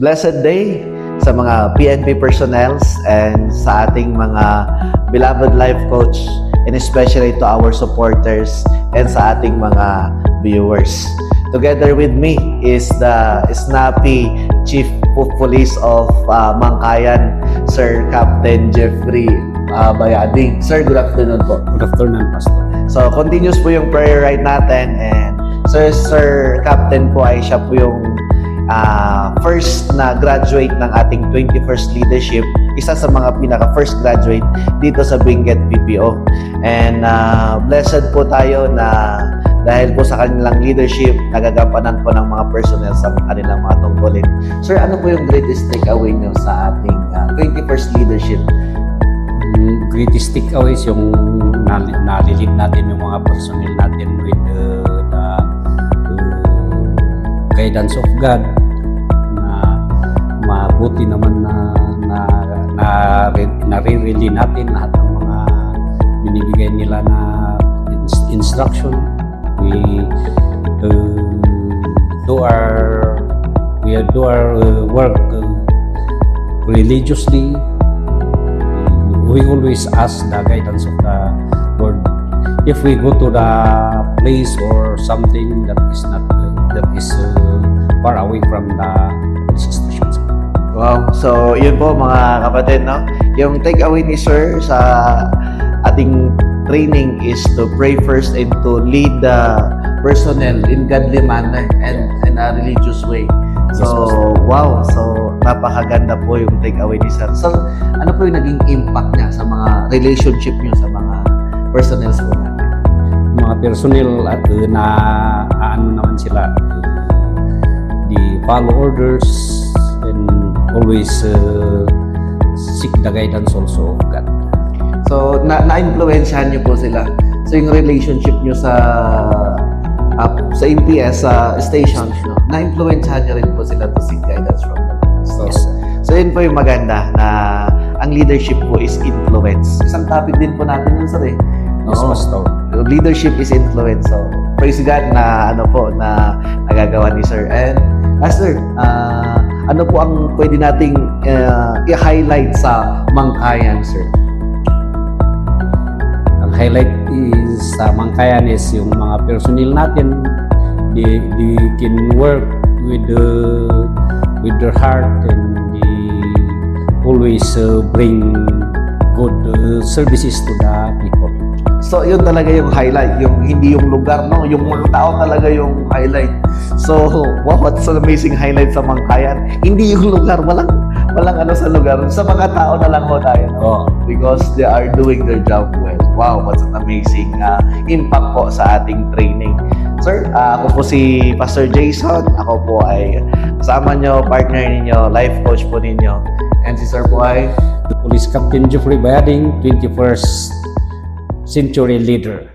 blessed day sa mga PNP personnels and sa ating mga beloved life coach, and especially to our supporters and sa ating mga viewers. Together with me is the snappy Chief of Police of Mangkayan, Sir Captain Jeffrey Bayading. Sir, good afternoon po. Good afternoon, Pastor. So, continuous po yung prayer ride natin, and Sir Captain po ay siya po yung first na graduate ng ating 21st leadership, isa sa mga pinaka-first graduate dito sa Benguet PPO. And blessed po tayo na dahil po sa kanilang leadership, nagagampanan po ng mga personnel sa kanilang mga tungkulin. Sir, ano po yung greatest takeaway nyo sa ating 21st leadership? Greatest takeaways yung nalilid natin yung mga personnel natin with the guidance of God, na mabuti naman na naririli natin lahat ng mga binibigay nila na instruction. We do our work religiously. We always ask the guidance of the Lord. If we go to the place or something that is far away from the police stations. Wow. So, yun po mga kapatid, no? Yung takeaway ni Sir sa ating training is to pray first and to lead the personnel in godly manner and in a religious way. So, wow. So, napakaganda po yung takeaway ni Sir. So, ano po yung naging impact niya sa mga relationship niyo sa mga personnel po natin? Mga personnel at na ano naman sila, they follow orders and always seek the guidance also of God. So, na-influensyahan niyo po sila. So, yung relationship niyo sa MPS stations, no? Na-influensyahan niyo rin po sila to seek guidance from them. So, Yes. So, yun po yung maganda na ang leadership po is influence. Isang topic din po natin yun, sir, eh. Yes, Oo. Pastor. Leadership is influence. So, praise God na na nagagawa ni Sir. And Pastor, ano po ang pwede nating i-highlight sa Mangkayan, Sir? Ang highlight is sa Mangkayan is yung mga personnel natin. They can work with their heart, and they always bring good services to the people. So, yun talaga yung highlight. Yung hindi yung lugar, no? Yung mga tao talaga yung highlight. So, wow, what's an amazing highlight sa Mangkayan? Hindi yung lugar. Walang ano sa lugar. Sa mga tao na lang ho tayo, no? Oh. Because they are doing their job well. Wow, what's an amazing impact po sa ating training. Sir, ako po si Pastor Jason. Ako po ay kasama nyo, partner ninyo, life coach po ninyo. And si Sir po ay Police Captain Jeffrey Bayading, 21st Century Leader.